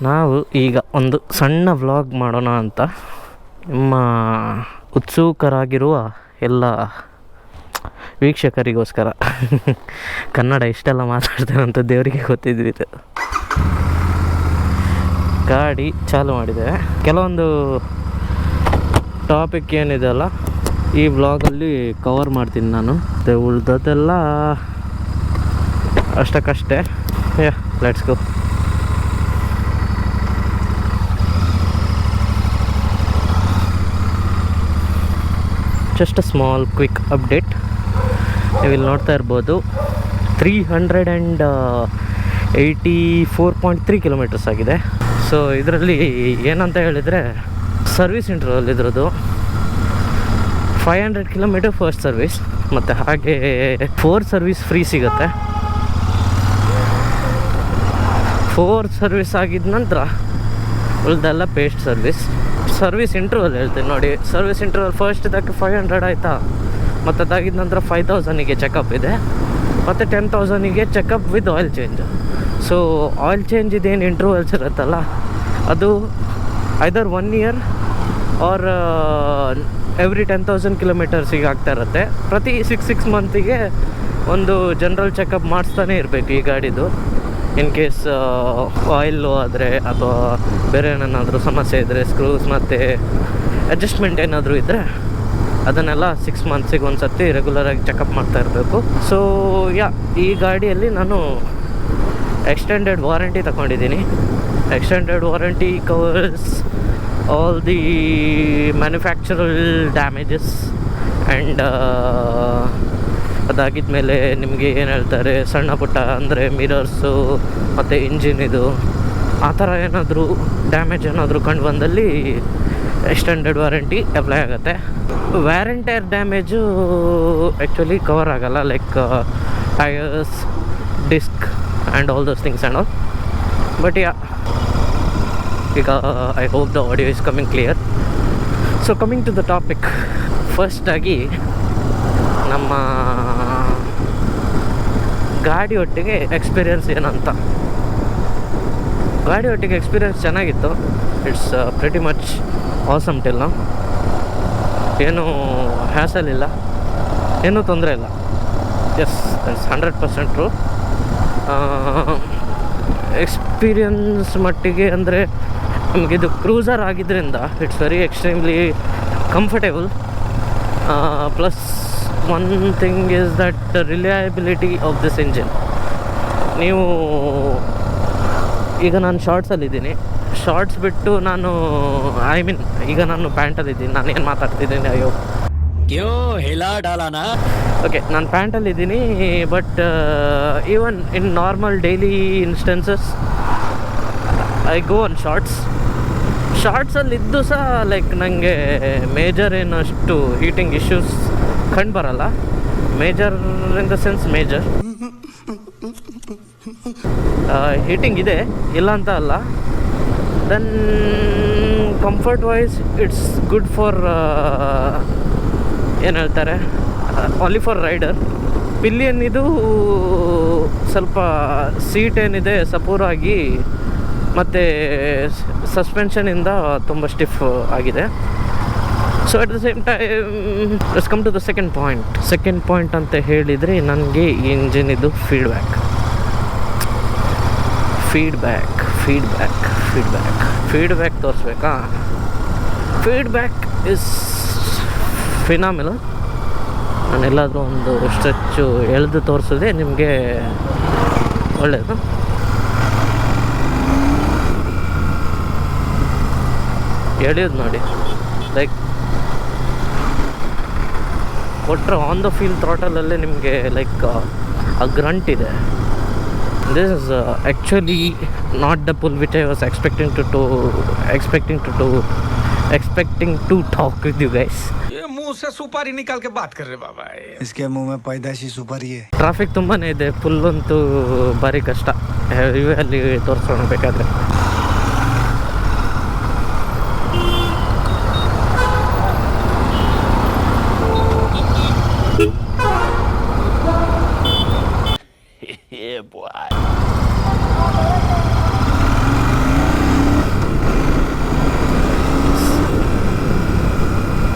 ನಾವು ಈಗ ಒಂದು ಸಣ್ಣ ವ್ಲಾಗ್ ಮಾಡೋಣ ಅಂತ ನಿಮ್ಮ ಉತ್ಸುಕರಾಗಿರುವ ಎಲ್ಲ ವೀಕ್ಷಕರಿಗೋಸ್ಕರ. ಕನ್ನಡ ಇಷ್ಟೆಲ್ಲ ಮಾತಾಡ್ತೇನೆ ಅಂತ ದೇವರಿಗೆ ಗೊತ್ತಿದ್ದಿತ್ತು. ಗಾಡಿ ಚಾಲು ಮಾಡಿದೆ. ಕೆಲವೊಂದು ಟಾಪಿಕ್ ಏನಿದೆ ಅಲ್ಲ, ಈ ವ್ಲಾಗಲ್ಲಿ ಕವರ್ ಮಾಡ್ತೀನಿ ನಾನು. ಉಳ್ದದೆಲ್ಲ ಅಷ್ಟಕ್ಕಷ್ಟೇ. Let's go. Just a small quick update. ನೀವು ಇಲ್ಲಿ ನೋಡ್ತಾ ಇರ್ಬೋದು 384.3 ಕಿಲೋಮೀಟರ್ಸ್ ಆಗಿದೆ. ಸೊ ಇದರಲ್ಲಿ ಏನಂತ ಹೇಳಿದರೆ, ಸರ್ವಿಸ್ ಇಂಟರ್ವಲ್ ಇದ್ರದ್ದು 500 ಕಿಲೋಮೀಟರ್ ಫಸ್ಟ್ ಸರ್ವಿಸ್, ಮತ್ತು ಹಾಗೆ 4 ಸರ್ವಿಸ್ ಫ್ರೀ ಸಿಗುತ್ತೆ. 4 ಸರ್ವಿಸ್ ಆಗಿದ ನಂತರ ಉಳಿದೆಲ್ಲ ಪೇಸ್ಟ್ ಸರ್ವಿಸ್ ಇಂಟರ್ವಲ್ ಹೇಳ್ತೀನಿ ನೋಡಿ. ಸರ್ವಿಸ್ ಇಂಟರ್ವಲ್ ಫಸ್ಟ್ ಇದಕ್ಕೆ 500 ಆಯಿತಾ, ಮತ್ತು ಅದಾಗಿದ ನಂತರ 5000ಗೆ ಚೆಕಪ್ ಇದೆ, ಮತ್ತು 10,000ಗೆ checkup with oil change. So oil change ಇದೇನು ಇಂಟರ್ವಲ್ಸ್ ಇರುತ್ತಲ್ಲ, ಅದು ಐದರ್ 1 ಇಯರ್ ಆರ್ ಎವ್ರಿ 10,000 ಕಿಲೋಮೀಟರ್ಸಿಗೆ ಆಗ್ತಾ ಇರುತ್ತೆ. ಪ್ರತಿ 6 ಮಂತಿಗೆ ಒಂದು ಜನರಲ್ ಚೆಕಪ್ ಮಾಡಿಸ್ತಾನೆ ಇರಬೇಕು ಈ ಗಾಡಿದು. ಇನ್ ಕೇಸ್ ಆಯಿಲ್ಲು ಆದರೆ ಅಥವಾ ಬೇರೆ ಏನೇನಾದರೂ ಸಮಸ್ಯೆ ಇದ್ದರೆ, ಸ್ಕ್ರೂಸ್ ಮತ್ತು ಅಡ್ಜಸ್ಟ್ಮೆಂಟ್ ಏನಾದರೂ ಇದ್ದರೆ ಅದನ್ನೆಲ್ಲ 6 ಮಂತ್ಸಿಗೆ ಒಂದು ಸರ್ತಿ ರೆಗ್ಯುಲರಾಗಿ ಚೆಕಪ್ ಮಾಡ್ತಾ ಇರಬೇಕು. ಸೊ ಈ ಗಾಡಿಯಲ್ಲಿ ನಾನು ಎಕ್ಸ್ಟೆಂಡೆಡ್ ವಾರಂಟಿ ತಗೊಂಡಿದ್ದೀನಿ. Extended warranty covers all the manufactural damages and ಅದಾಗಿದ್ಮೇಲೆ ನಿಮಗೆ ಏನು ಹೇಳ್ತಾರೆ, ಸಣ್ಣ ಪುಟ್ಟ ಅಂದರೆ ಮಿರರ್ಸು ಮತ್ತು ಇಂಜಿನ್ ಇದು ಆ ಥರ ಏನಾದರೂ ಡ್ಯಾಮೇಜ್ ಏನಾದರೂ ಕಂಡು ಬಂದಲ್ಲಿ ಎಕ್ಸ್ಟೆಂಡೆಡ್ ವಾರಂಟಿ ಅಪ್ಲೈ ಆಗುತ್ತೆ. ವ್ಯಾರಂಟೈರ್ ಡ್ಯಾಮೇಜು ಆ್ಯಕ್ಚುಲಿ ಕವರ್ ಆಗೋಲ್ಲ, like tyres, disc and all those things and all. But ಈಗ I hope the audio is coming clear. So coming to the topic, ಫಸ್ಟಾಗಿ ನಮ್ಮ ಗಾಡಿ ಒಟ್ಟಿಗೆ ಎಕ್ಸ್ಪೀರಿಯನ್ಸ್ ಏನಂತ. ಗಾಡಿ ಒಟ್ಟಿಗೆ ಎಕ್ಸ್ಪೀರಿಯನ್ಸ್ ಚೆನ್ನಾಗಿತ್ತು. It's pretty much awesome till now. ಏನೂ ಹ್ಯಾಸಲ್ ಇಲ್ಲ, ಏನೂ ತೊಂದರೆ ಇಲ್ಲ. S, that's 100% true. ಎಕ್ಸ್ಪೀರಿಯನ್ಸ್ ಮಟ್ಟಿಗೆ ಅಂದರೆ ನಮಗಿದು ಕ್ರೂಸರ್ ಆಗಿದ್ದರಿಂದ it's very extremely comfortable. Plus one thing is that the reliability of this engine. ನೀವು ಈಗ ನಾನು ಶಾರ್ಟ್ಸಲ್ಲಿದ್ದೀನಿ, ಶಾರ್ಟ್ಸ್ ಬಿಟ್ಟು ನಾನು ಈಗ ನಾನು ಪ್ಯಾಂಟಲ್ಲಿದ್ದೀನಿ. ನಾನು ಏನು ಮಾತಾಡ್ತಿದ್ದೀನಿ, ಅಯ್ಯೋ ಓಕೆ, ನಾನು ಪ್ಯಾಂಟಲ್ಲಿದ್ದೀನಿ. But even in normal daily instances I go on ಶಾರ್ಟ್ಸಲ್ಲಿದ್ದು ಸಹ ಲೈಕ್ ನನಗೆ ಮೇಜರ್ ಏನಷ್ಟು ಹೀಟಿಂಗ್ ಇಶ್ಯೂಸ್ ಕಂಡು ಬರಲ್ಲ. Major in the sense major heating ಇದೆ, ಇಲ್ಲ ಅಂತ ಅಲ್ಲ. Then comfort wise it's good for ಏನು ಹೇಳ್ತಾರೆ, ಓನ್ಲಿ ಫಾರ್ ರೈಡರ್. ಪಿಲಿಯನ್ ಇದು ಸ್ವಲ್ಪ ಸೀಟ್ ಏನಿದೆ ಸಪೂರಾಗಿ, ಮತ್ತು ಸಸ್ಪೆನ್ಷನಿಂದ ತುಂಬ ಸ್ಟಿಫ್ ಆಗಿದೆ. So at the same time let's come to the second point ಅಂತ ಹೇಳಿದರೆ, ನನಗೆ ಈ ಇಂಜಿನ್ ಇದು ಫೀಡ್ಬ್ಯಾಕ್ ತೋರಿಸ್ಬೇಕಾ? Feedback is phenomenal. ನಾನೆಲ್ಲಾದರೂ ಒಂದು ಸ್ಟ್ರೆಚ್ಚು ಎಳೆದು ತೋರಿಸೋದೇ ನಿಮಗೆ ಒಳ್ಳೆಯದು. ಎಳೆಯೋದು ನೋಡಿ, ಲೈಕ್ ಕೊಟ್ಟರೆ ಆನ್ ದ ಫೀಲ್ ಥ್ರಾಟಲಲ್ಲೇ ನಿಮಗೆ ಲೈಕ್ ಆ ಗ್ರಂಟ್ ಇದೆ. This is actually not the pull which I was expecting to talk with you guys. ये मुंह से सुपारी निकाल के बात कर रहे बाबा, इसके मुंह में पैदाशी सुपारी है. ಟ್ರಾಫಿಕ್ ತುಂಬಾ ಇದೆ, ಫುಲ್ ಅಂತೂ ಭಾರಿ ಕಷ್ಟ. ಇವೆ ಅಲ್ಲಿ ತೋರಿಸೋಣ ಬೇಕಾದರೆ.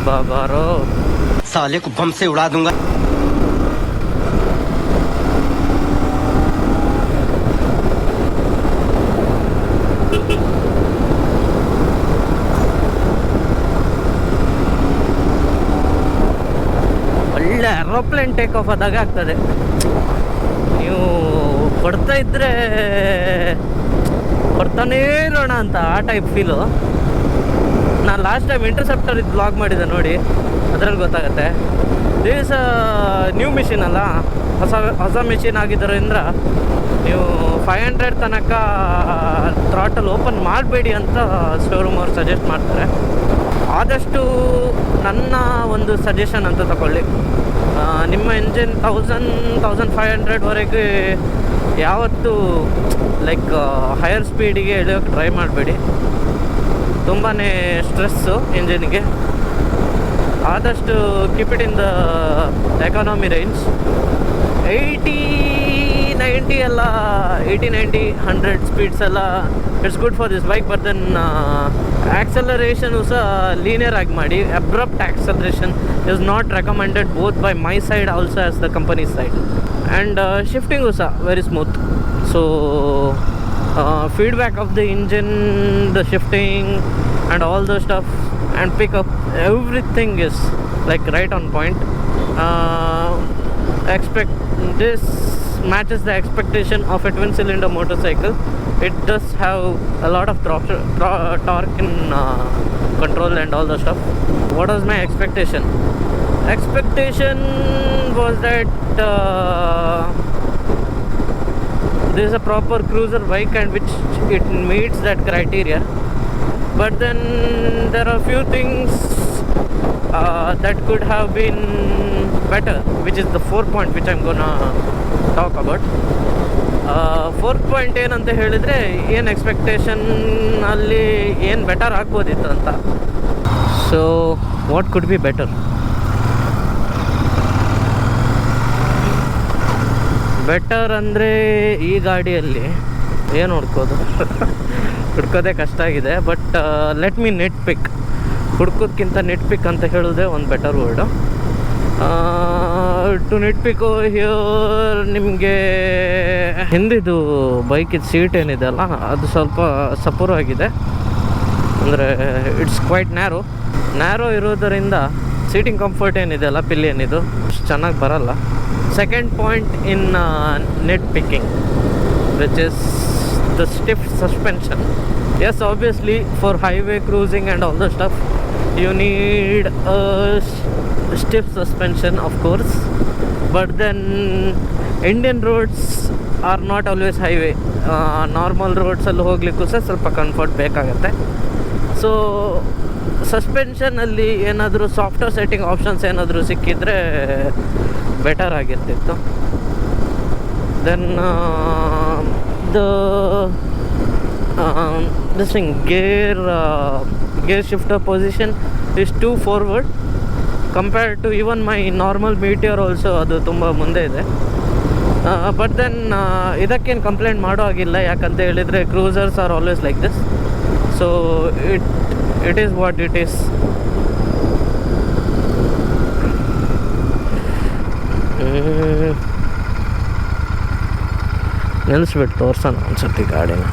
ಬಾಬಾರೋ साले को बम से उड़ा दूंगा। ಒಳ್ಳೆ ಏರೋಪ್ಲೇನ್ ಟೇಕ್ ಆಫ್ ಆದಾಗ ಆಗ್ತದೆ. ನೀವು ಕೊಡ್ತಾ ಇದ್ರೆ ಕೊಡ್ತಾನೇ ಇರೋಣ ಅಂತ ಆ ಟೈಪ್ ಫೀಲು. ನಾನು ಲಾಸ್ಟ್ ಟೈಮ್ ಇಂಟರ್ಸೆಪ್ಟರ್ ಇದು ಬ್ಲಾಗ್ ಮಾಡಿದ್ದೆ ನೋಡಿ, ಅದರಲ್ಲಿ ಗೊತ್ತಾಗುತ್ತೆ. ದಿಸ್ ನ್ಯೂ ಮಿಷಿನ್ ಅಲ್ಲ, ಹೊಸ ಮಿಷಿನ್ ಆಗಿದ್ದರಿಂದ ನೀವು 500 ತನಕ ಥ್ರಾಟಲ್ ಓಪನ್ ಮಾಡಬೇಡಿ ಅಂತ ಶೋರೂಮ್ ಅವ್ರು ಸಜೆಸ್ಟ್ ಮಾಡ್ತಾರೆ. ಆದಷ್ಟು ನನ್ನ ಒಂದು ಸಜೆಷನ್ ಅಂತ ತಗೊಳ್ಳಿ, ನಿಮ್ಮ ಎಂಜಿನ್ 1500ವರೆಗೆ ಯಾವತ್ತೂ ಲೈಕ್ ಹೈಯರ್ ಸ್ಪೀಡಿಗೆ ಎಳೆಯೋಕ್ಕೆ ಟ್ರೈ ಮಾಡಬೇಡಿ. ತುಂಬಾ ಸ್ಟ್ರೆಸ್ಸು ಇಂಜಿನ್ಗೆ. ಆದಷ್ಟು keep it in the economy range. 80-90 ಎಲ್ಲ 80-90 100 ಸ್ಪೀಡ್ಸ್ ಎಲ್ಲ it's good for this bike. But then acceleration ಸಹ ಲೀನಿಯರ್ ಆಗಿ ಮಾಡಿ. Abrupt acceleration is not recommended both by my side also as the company side. And shifting ಸಹ very smooth. So feedback of the engine, the shifting and all the stuff and pickup, everything is like right on point. Expect this matches the expectation of a twin cylinder motorcycle. It does have a lot of torque in control and all the stuff. What was my expectation was that this is a proper cruiser bike and which it meets that criteria. But then there are few things that could have been better, which is the 4 point which I'm gonna talk about. 4 point ಏನಂತ ಹೇಳಿದರೆ, ಏನು expectation ಅಲ್ಲಿ ಏನು better ಆಗ್ಬೋದಿತ್ತು ಅಂತ. So what could be better? Better ಅಂದರೆ ಈ ಗಾಡಿಯಲ್ಲಿ ಏನು ಹುಡ್ಕೋದೇ ಕಷ್ಟ ಆಗಿದೆ. But let me nit pick. ಹುಡ್ಕೋದ್ಕಿಂತ ನೆಟ್ ಪಿಕ್ ಅಂತ ಹೇಳೋದೇ ಒಂದು better word. To nit pick here ನಿಮಗೆ ಹಿಂದಿದು ಬೈಕಿದ್ದು ಸೀಟ್ ಏನಿದೆ ಅಲ್ಲ, ಅದು ಸ್ವಲ್ಪ ಸಪೂರವಾಗಿದೆ. ಅಂದರೆ ಇಟ್ಸ್ ಕ್ವೈಟ್ ನ್ಯಾರೋ ಇರೋದರಿಂದ ಸೀಟಿಂಗ್ ಕಂಫರ್ಟ್ ಏನಿದೆ ಅಲ್ಲ, ಪಿಲಿಯನ್ ಇದು ಅಷ್ಟು ಚೆನ್ನಾಗಿ ಬರಲ್ಲ. Second point in net picking, which is the stiff suspension. Yes, obviously for highway cruising and all the stuff you need a stiff suspension, of course. But then Indian roads are not always highway. Normal roads ಅಲ್ಲಿ ಹೋಗ್ಲಿಕ್ಕೂ ಸಹ ಸ್ವಲ್ಪ comfort ಬೇಕಾಗುತ್ತೆ. So ಸಸ್ಪೆನ್ಷನಲ್ಲಿ ಏನಾದರೂ software setting options ಏನಾದರೂ ಸಿಕ್ಕಿದರೆ better ಆಗಿರ್ತಿತ್ತು. Then this thing gear shifter position is too forward compared to even my normal Meteor also. ಅದು ತುಂಬ ಮುಂದೆ ಇದೆ. ಬಟ್ ದೆನ್ ಇದಕ್ಕೇನು ಕಂಪ್ಲೇಂಟ್ ಮಾಡೋ ಆಗಿಲ್ಲ, ಯಾಕಂತ ಹೇಳಿದರೆ cruisers are always like this. So it is what it is. ನಿಲ್ಲಿಸ್ಬಿಟ್ಟು ತೋರ್ಸೋಣ ಅನ್ಸುತ್ತೆ ಗಾಡಿನ.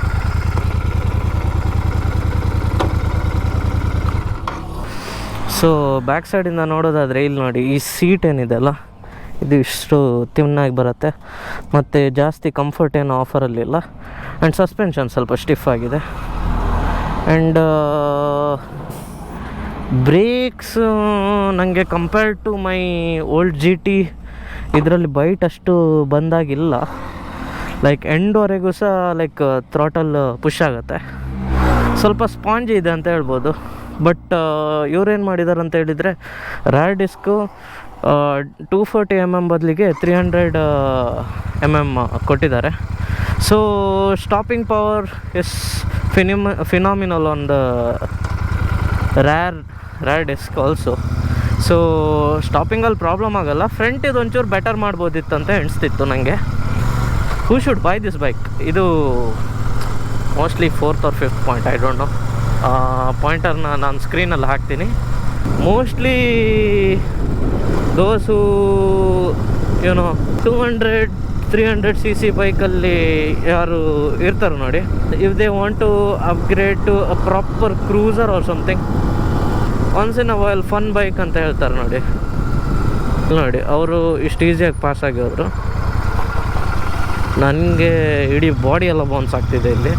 ಸೊ ಬ್ಯಾಕ್ ಸೈಡಿಂದ ನೋಡೋದಾದರೆ ಇಲ್ಲಿ ನೋಡಿ, ಈ ಸೀಟ್ ಏನಿದೆ ಅಲ್ಲ, ಇದು ಇಷ್ಟು ತಿನ್ನಾಗಿ ಬರುತ್ತೆ ಮತ್ತು ಜಾಸ್ತಿ ಕಂಫರ್ಟ್ ಏನು ಆಫರಲ್ಲಿಲ್ಲ. ಆ್ಯಂಡ್ ಸಸ್ಪೆನ್ಷನ್ ಸ್ವಲ್ಪ ಸ್ಟಿಫ್ ಆಗಿದೆ. ಆ್ಯಂಡ್ ಬ್ರೇಕ್ಸ್ ನನಗೆ compared to my old GT ಇದರಲ್ಲಿ ಬೈಟ್ ಅಷ್ಟು ಬಂದಾಗಿಲ್ಲ. ಲೈಕ್ ಎಂಡ್ವರೆಗೂ ಸಹ ಲೈಕ್ ಥ್ರಾಟಲ್ ಪುಷ್ ಆಗುತ್ತೆ. ಸ್ವಲ್ಪ ಸ್ಪಾಂಜಿ ಇದೆ ಅಂತ ಹೇಳ್ಬೋದು. ಬಟ್ ಇವ್ರೇನು ಮಾಡಿದ್ದಾರೆ ಅಂತ ಹೇಳಿದರೆ, ರ್ಯಾರ್ ಡಿಸ್ಕು 240 mm ಬದಲಿಗೆ 300 mm ಕೊಟ್ಟಿದ್ದಾರೆ. So stopping power is phenomenal on the rear disc also. So ಸ್ಟಾಪಿಂಗಲ್ಲಿ ಪ್ರಾಬ್ಲಮ್ ಆಗೋಲ್ಲ. ಫ್ರಂಟ್ ಇದು ಒಂಚೂರು ಬೆಟರ್ ಮಾಡ್ಬೋದಿತ್ತು ಅಂತ ಎಣಿಸ್ತಿತ್ತು ನನಗೆ. Who should buy this bike. ಇದು mostly 4th or 5th point, I don't know. ಪಾಯಿಂಟರ್ನ ನಾನು ಸ್ಕ್ರೀನಲ್ಲಿ ಹಾಕ್ತೀನಿ. ಮೋಸ್ಟ್ಲಿ ದೋಸು 200-300 cc ಬೈಕಲ್ಲಿ ಯಾರು ಇರ್ತಾರೆ ನೋಡಿ, if they want to upgrade to a proper cruiser or something, once in a while fun bike ಅಂತ ಹೇಳ್ತಾರೆ ನೋಡಿ ಅವರು ಇಷ್ಟು ಈಸಿಯಾಗಿ ಪಾಸ್ ಆಗಿದ್ರು. ನನಗೆ ಇಡೀ ಬಾಡಿ ಎಲ್ಲ ಬೌನ್ಸ್ ಆಗ್ತಿದೆ ಇಲ್ಲಿ.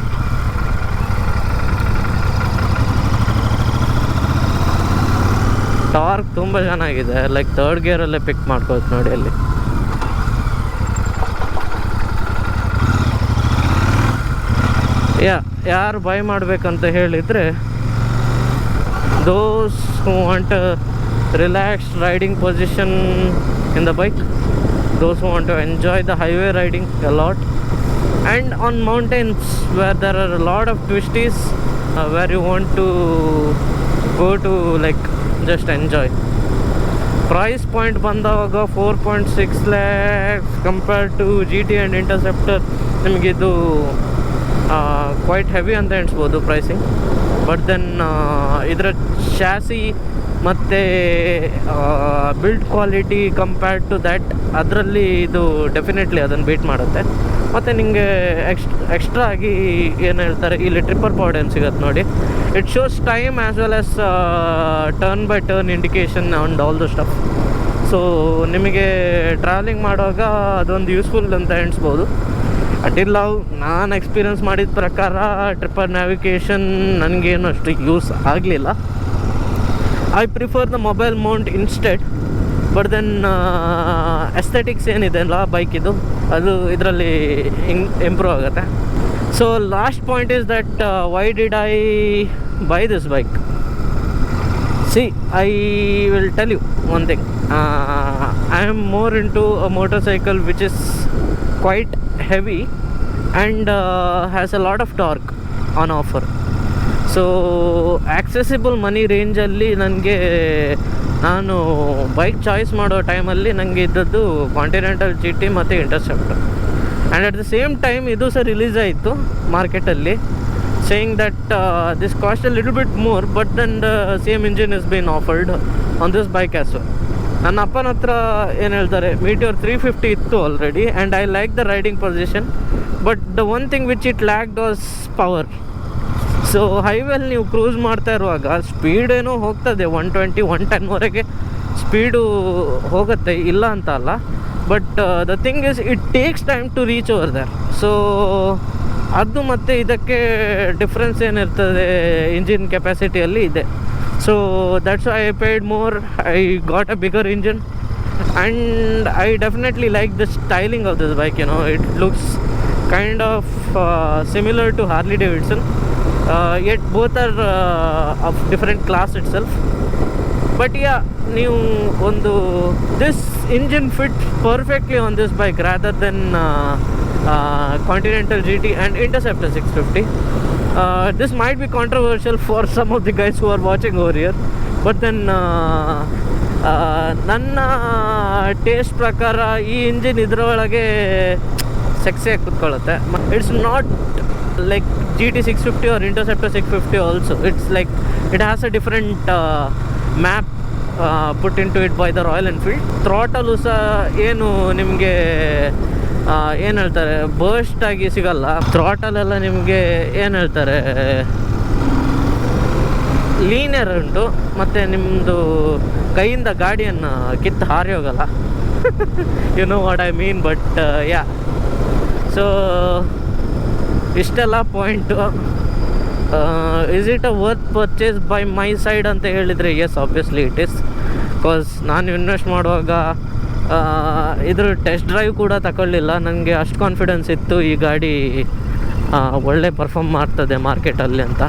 ಟಾರ್ಕ್ ತುಂಬ ಚೆನ್ನಾಗಿದೆ, ಲೈಕ್ 3rd ಗೇರಲ್ಲೇ ಪಿಕ್ ಮಾಡ್ಕೋದು ನೋಡಿ ಅಲ್ಲಿ. ಯಾರು ಬೈ ಮಾಡಬೇಕಂತ ಹೇಳಿದರೆ, those who want a relaxed riding position in the bike, those who want to enjoy the highway riding a lot, and on mountains where there are a lot of twisties, where you want to go to like just enjoy. Price point ಬಂದಾಗ 4.6 lakhs compared to GT and Interceptor, ನಿಮಗಿದು quite heavy ಅಂತ ಎಣಿಸ್ಬೋದು pricing. But then ಇದರ chassis ಮತ್ತು build quality compared to that, ಅದರಲ್ಲಿ ಇದು definitely ಅದನ್ನು beet ಮಾಡುತ್ತೆ. ಮತ್ತು ನಿಮಗೆ ಎಕ್ಸ್ಟ್ರಾ ಆಗಿ ಏನು ಹೇಳ್ತಾರೆ, ಇಲ್ಲಿ ಟ್ರಿಪ್ಪರ್ ಪವರ್ ಏನು ಸಿಗುತ್ತೆ ನೋಡಿ. It shows time as well as turn by turn indication and all the stuff. So ನಿಮಗೆ ಟ್ರಾವೆಲಿಂಗ್ ಮಾಡುವಾಗ ಅದೊಂದು ಯೂಸ್ಫುಲ್ ಅಂತ ಎಣಿಸ್ಬೋದು. ಅಟಿಲ್ ನಾನು ಎಕ್ಸ್ಪೀರಿಯನ್ಸ್ ಮಾಡಿದ ಪ್ರಕಾರ ಟ್ರಿಪ್ಪರ್ ನ್ಯಾವಿಗೇಷನ್ ನನಗೇನು ಅಷ್ಟು ಯೂಸ್ ಆಗಲಿಲ್ಲ. I prefer the mobile mount instead. But then aesthetics ಏನಿದೆ ಅಲ್ಲ ಬೈಕಿದು, ಅದು ಇದರಲ್ಲಿ ಇಂಪ್ರೂವ್ ಆಗುತ್ತೆ. So last point is that why did I buy this bike. See, I will tell you one thing. I am more into a motorcycle which is quite heavy and has a lot of torque on offer. So accessible money ರೇಂಜಲ್ಲಿ ನನಗೆ, ನಾನು bike choice ಮಾಡೋ ಟೈಮಲ್ಲಿ ನನಗೆ ಇದ್ದದ್ದು continental GT ಮತ್ತು interceptor. And at the same time ಇದು ಸಹ ರಿಲೀಸ್ ಆಯಿತು ಮಾರ್ಕೆಟಲ್ಲಿ, saying that this cost a little bit more, but then the same engine is being offered on this bike as well. ನನ್ನ ಅಪ್ಪನ ಹತ್ರ ಏನು ಹೇಳ್ತಾರೆ, Meteor 350 ಇತ್ತು already, and I like the riding position, but the one thing which it lacked was power. So ಹೈವೇಲಿ ನೀವು cruise ಮಾಡ್ತಾ ಇರುವಾಗ ಸ್ಪೀಡ್ ಏನೋ ಹೋಗ್ತದೆ, 120-110ವರೆಗೆ ಸ್ಪೀಡು ಹೋಗುತ್ತೆ, ಇಲ್ಲ ಅಂತ ಅಲ್ಲ. But the thing is it takes time to reach over there. So ಅದು ಮತ್ತು ಇದಕ್ಕೆ ಡಿಫ್ರೆನ್ಸ್ ಏನಿರ್ತದೆ ಇಂಜಿನ್ ಕೆಪಾಸಿಟಿಯಲ್ಲಿ ಇದೆ. So that's I paid more. I got a bigger engine and I definitely like the styling of this bike. It looks kind of similar to Harley Davidson, yet both are of different class itself. But yeah, ನೀವು ಒಂದು this engine fit perfectly on this bike rather than Continental GT and Interceptor 650. This might be controversial for some of the guys who are watching over here, but then ನನ್ನ taste ಪ್ರಕಾರ ಈ engine ಇದರೊಳಗೆ ಸೆಕ್ಸಿಯಾಗಿ ಕುತ್ಕೊಳ್ಳುತ್ತೆ. It's not like GT 650 or Interceptor 650 also. It's like it has a different map put into it by the Royal Enfield. Throttle ಸಹ ಏನು ನಿಮಗೆ ಏನು ಹೇಳ್ತಾರೆ, ಬರ್ಸ್ಟ್ ಆಗಿ ಸಿಗಲ್ಲ. ಥ್ರಾಟಲ್ ಎಲ್ಲ ನಿಮಗೆ ಏನು ಹೇಳ್ತಾರೆ, ಲೀನಿಯರ್ ಉಂಟು, ಮತ್ತು ನಿಮ್ಮದು ಕೈಯಿಂದ ಗಾಡಿಯನ್ನು ಕಿತ್ತು ಹಾರಿ ಹೋಗಲ್ಲ. You know what I mean. But yeah, so ಇಷ್ಟೆಲ್ಲ point. Is it a worth purchase by my side ಅಂತ ಹೇಳಿದರೆ yes, obviously it is. Because ನಾನು ಇನ್ವೆಸ್ಟ್ ಮಾಡುವಾಗ ಇದ್ರ ಟೆಸ್ಟ್ ಡ್ರೈವ್ ಕೂಡ ತಗೊಳ್ಳಿಲ್ಲ. ನನಗೆ ಅಷ್ಟು ಕಾನ್ಫಿಡೆನ್ಸ್ ಇತ್ತು ಈ ಗಾಡಿ ಒಳ್ಳೆ ಪರ್ಫಾರ್ಮ್ ಮಾಡ್ತದೆ ಮಾರ್ಕೆಟಲ್ಲಿ ಅಂತ.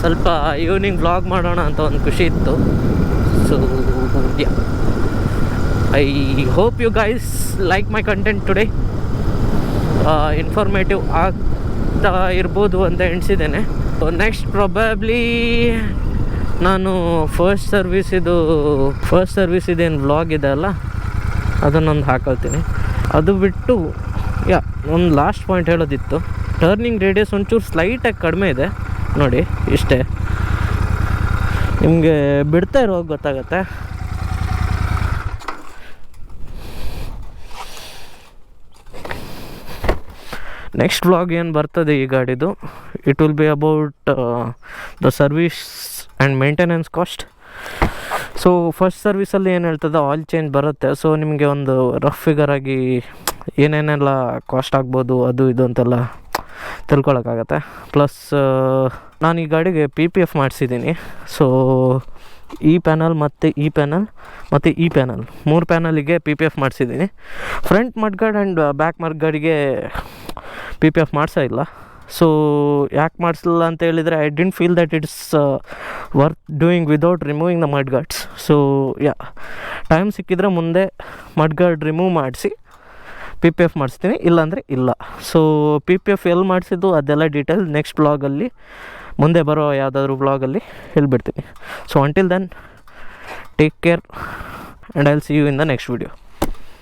ಸ್ವಲ್ಪ ಈವ್ನಿಂಗ್ ವ್ಲಾಗ್ ಮಾಡೋಣ ಅಂತ ಒಂದು ಖುಷಿ ಇತ್ತು. So yeah, I hope you guys like my content today. Informative ಆಗ್ತಾ ಇರ್ಬೋದು ಅಂತ ಎಣಿಸಿದ್ದೇನೆ. ನೆಕ್ಸ್ಟ್ ಪ್ರೊಬ್ಯಾಬ್ಲಿ ನಾನು ಫಸ್ಟ್ ಸರ್ವಿಸಿದೇನು ವ್ಲಾಗ್ ಇದೆ ಅಲ್ಲ ಅದನ್ನೊಂದು ಹಾಕೊಳ್ತೀನಿ. ಅದು ಬಿಟ್ಟು ಒಂದು ಲಾಸ್ಟ್ ಪಾಯಿಂಟ್ ಹೇಳೋದಿತ್ತು. ಟರ್ನಿಂಗ್ ರೇಡಿಯಸ್ ಒಂಚೂರು ಸ್ಲೈಟಾಗಿ ಕಡಿಮೆ ಇದೆ ನೋಡಿ, ಇಷ್ಟೇ. ನಿಮಗೆ ಬಿಡ್ತಾ ಇರುವಾಗ ಗೊತ್ತಾಗತ್ತೆ. ನೆಕ್ಸ್ಟ್ ವ್ಲಾಗ್ ಏನು ಬರ್ತದೆ ಈ ಗಾಡಿದು, it will be about the service and maintenance cost. So first ಸರ್ವಿಸಲ್ಲಿ ಏನು ಹೇಳ್ತದೆ, ಆಯಿಲ್ ಚೇಂಜ್ ಬರುತ್ತೆ. ಸೊ ನಿಮಗೆ ಒಂದು ರಫ್ ಫಿಗರಾಗಿ ಏನೇನೆಲ್ಲ ಕಾಸ್ಟ್ ಆಗ್ಬೋದು ಅದು ಇದು ಅಂತೆಲ್ಲ ತಿಳ್ಕೊಳಕ್ಕಾಗತ್ತೆ. ಪ್ಲಸ್ ನಾನು ಈ ಗಾಡಿಗೆ PPF ಮಾಡಿಸಿದ್ದೀನಿ. ಸೊ ಈ ಪ್ಯಾನಲ್ ಮತ್ತು ಈ ಪ್ಯಾನಲ್ 3 ಪ್ಯಾನಲಿಗೆ PPF ಮಾಡಿಸಿದ್ದೀನಿ. ಫ್ರಂಟ್ ಮಡ್ಗಾರ್ಡ್ ಆ್ಯಂಡ್ ಬ್ಯಾಕ್ ಮಡ್ಗಾರ್ಡಿಗೆ PPF ಮಾಡಿಸೋ ಇಲ್ಲ. ಸೊ ಯಾಕೆ ಮಾಡಿಸಲಿಲ್ಲ ಅಂತ ಹೇಳಿದರೆ, I didn't feel that it's worth doing without removing the mudguards. So time ಸಿಕ್ಕಿದ್ರೆ ಮುಂದೆ ಮಡ್ ಗಾರ್ಡ್ ರಿಮೂವ್ ಮಾಡಿಸಿ PPF ಮಾಡಿಸ್ತೀನಿ, ಇಲ್ಲಾಂದರೆ ಇಲ್ಲ. ಸೊ PPF ಎಲ್ಲಿ ಮಾಡಿಸಿದ್ದು ಅದೆಲ್ಲ ಡೀಟೇಲ್ ನೆಕ್ಸ್ಟ್ ಬ್ಲಾಗಲ್ಲಿ, ಮುಂದೆ ಬರೋ ಯಾವುದಾದ್ರೂ ಬ್ಲಾಗಲ್ಲಿ ಹೇಳ್ಬಿಡ್ತೀನಿ. So until then take care and I will see you in the next video.